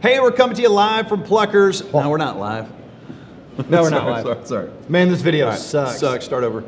Hey, we're coming to you live from Pluckers. No, we're not live. No, we're not live. Sorry. Man, this video sucks. Sucks. Start over.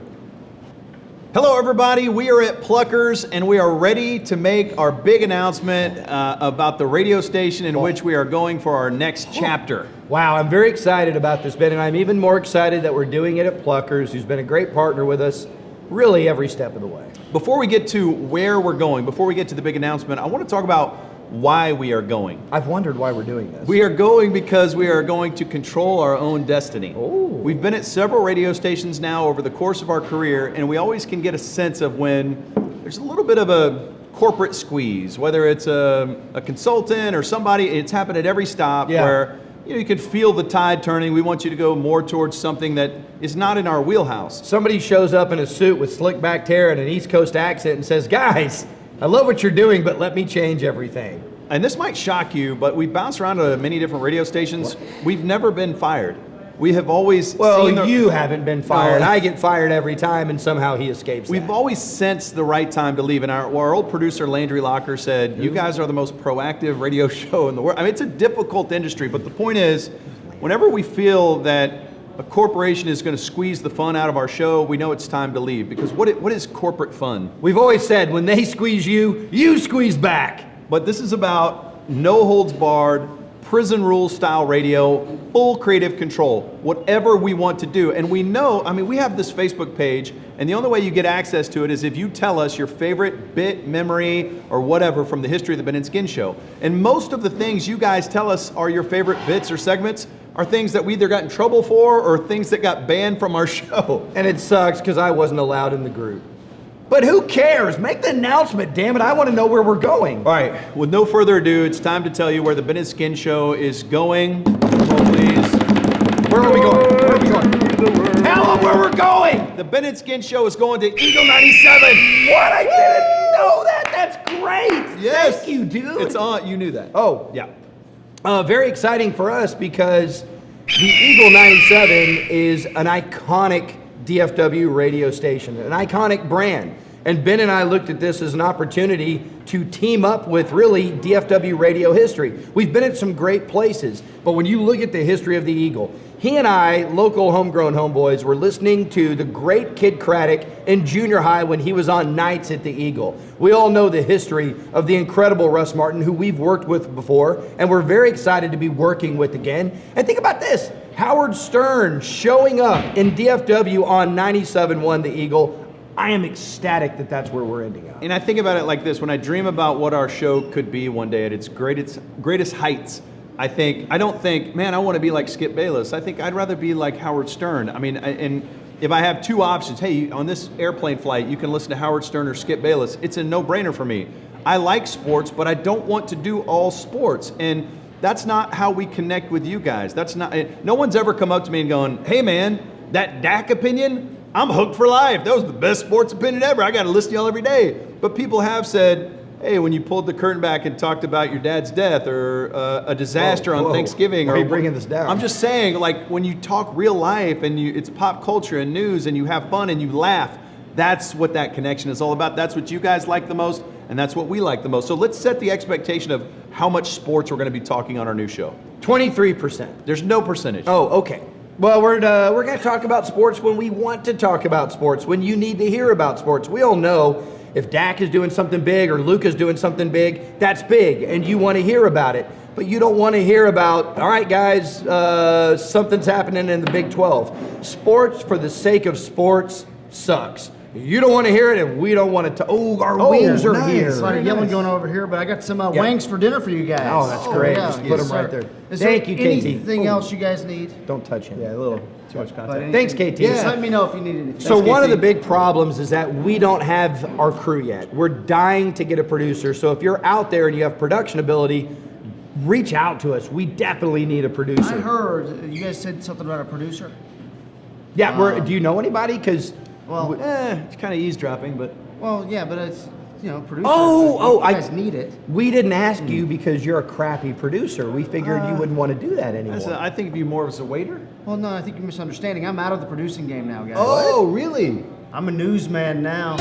Hello, everybody. We are at Pluckers, and we are ready to make our big announcement about the radio station in which we are going for our next chapter. Wow, I'm very excited about this, Ben, and I'm even more excited that we're doing it at Pluckers, who's been a great partner with us really every step of the way. Before we get to where we're going, before we get to the big announcement, I want to talk about why we are going. I've wondered why we're doing this. We are going because we are going to control our own destiny. Oh. We've been at several radio stations now over the course of our career, and we always can get a sense of when there's a little bit of a corporate squeeze, whether it's a consultant or somebody. It's happened at every stop where you can feel the tide turning. We want you to go more towards something that is not in our wheelhouse. Somebody shows up in a suit with slick back hair and an East Coast accent and says, guys, I love what you're doing, but let me change everything. And this might shock you, but we've bounced around to many different radio stations. We've never been fired. We have always seen you haven't been fired. No. I get fired every time, and somehow he escapes. We've always sensed the right time to leave. And our old producer, Landry Locker, said, you guys are the most proactive radio show in the world. I mean, it's a difficult industry, but the point is, whenever we feel that a corporation is going to squeeze the fun out of our show, we know it's time to leave. Because what is corporate fun? We've always said, when they squeeze you, you squeeze back. But this is about no holds barred, prison rule style radio, full creative control, whatever we want to do. And we know, I mean, we have this Facebook page, and the only way you get access to it is if you tell us your favorite bit, memory, or whatever from the history of the Ben and Skin Show. And most of the things you guys tell us are your favorite bits or segments are things that we either got in trouble for or things that got banned from our show. And it sucks because I wasn't allowed in the group. But who cares? Make the announcement, damn it. I want to know where we're going. All right, with no further ado, it's time to tell you where the Ben and Skin Show is going. Oh, please. Where are we going? Where are we going? Tell them where we're going! The Ben and Skin Show is going to Eagle 97. What? I didn't know that. That's great. Yes. Thank you, dude. It's on. You knew that. Oh. Yeah. Very exciting for us because the Eagle 97 is an iconic DFW radio station, an iconic brand. And Ben and I looked at this as an opportunity to team up with really DFW radio history. We've been at some great places, but when you look at the history of the Eagle, he and I, local homegrown homeboys, were listening to the great Kid Craddock in junior high when he was on nights at the Eagle. We all know the history of the incredible Russ Martin, who we've worked with before, and we're very excited to be working with again. And think about this, Howard Stern showing up in DFW on 97.1 The Eagle. I am ecstatic that that's where we're ending up. And I think about it like this, when I dream about what our show could be one day at its greatest heights, I don't think, man, I want to be like Skip Bayless. I think I'd rather be like Howard Stern. I mean, and if I have two options, hey, on this airplane flight, you can listen to Howard Stern or Skip Bayless. It's a no-brainer for me. I like sports, but I don't want to do all sports. And that's not how we connect with you guys. No one's ever come up to me and gone, hey man, that Dak opinion, I'm hooked for life. That was the best sports opinion ever. I got to listen to y'all every day. But people have said, hey, when you pulled the curtain back and talked about your dad's death or a disaster on Thanksgiving. Why are you bringing this down? I'm just saying, like, when you talk real life and it's pop culture and news and you have fun and you laugh, that's what that connection is all about. That's what you guys like the most, and that's what we like the most. So let's set the expectation of how much sports we're going to be talking on our new show. 23%. There's no percentage. Oh, okay. Well, we're going to talk about sports when we want to talk about sports, when you need to hear about sports. We all know if Dak is doing something big or Luke is doing something big, that's big, and you want to hear about it. But you don't want to hear about, all right, guys, something's happening in the Big 12. Sports for the sake of sports sucks. You don't want to hear it, and we don't want to. Our wings are here. It's like yelling going over here, but I got some wings for dinner for you guys. Oh, that's great. Yeah. Just put them right there. Thank you, anything else you guys need? Don't touch him. Yeah, a little too much contact. Thanks, KT. Just let me know if you need anything. So one of the big problems is that we don't have our crew yet. We're dying to get a producer. So if you're out there and you have production ability, reach out to us. We definitely need a producer. I heard you guys said something about a producer. Yeah, do you know anybody? Because it's kind of eavesdropping, but but it's producer. Oh, you guys need it. We didn't ask you because you're a crappy producer. We figured you wouldn't want to do that anymore. I think of you more as a waiter. Well, no, I think you're misunderstanding. I'm out of the producing game now, guys. Oh, really? I'm a newsman now.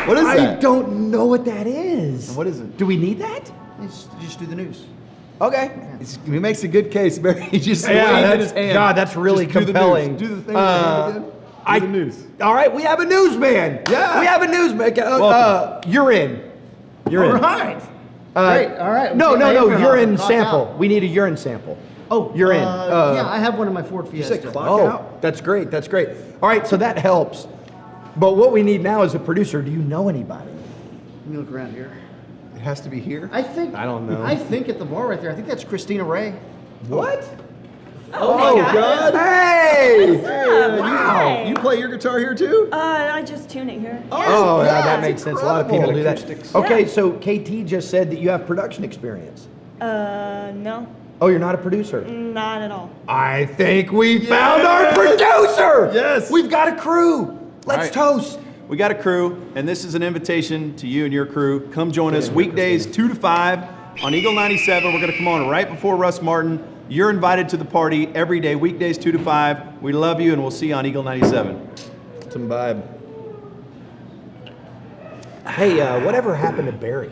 What is I that? don't know what that is. What is it? Do we need that? Just do the news. Okay. He makes a good case, Barry. He just Yeah, waved that's, his hand. God, that's really Just do the news. compelling. Do the thing with your hand again. Do the news. All right, we have a newsman. Yeah. We have a newsman. Welcome. You're in. You're All in. right. Great. All right. No, We'll no, take no. Abraham. Urine Clock sample. out. We need a urine sample. Oh, You're in. yeah, I have one in my Ford Fiesta. said clock Oh, out? that's great. That's great. All right, so that helps. But what we need now is a producer. Do you know anybody? Let me look around here. It has to be here. I think. I don't know. I think at the bar right there. I think that's Christina Ray. What? Oh, God. Hey! Wow. You play your guitar here too? I just tune it here. Oh, yeah, that it's makes sense. A lot of people do incredible. that. Acoustics. Okay, Yeah. so KT just said that you have production experience. No, Oh, you're not a producer? not at all. I think we found our producer! Yes. We've got a crew. Let's All right. toast. We got a crew, and this is an invitation to you and your crew. Come join us weekdays 2 to 5 on Eagle 97. We're going to come on right before Russ Martin. You're invited to the party every day, weekdays 2 to 5. We love you, and we'll see you on Eagle 97. Some vibe. Hey, whatever happened to Barry?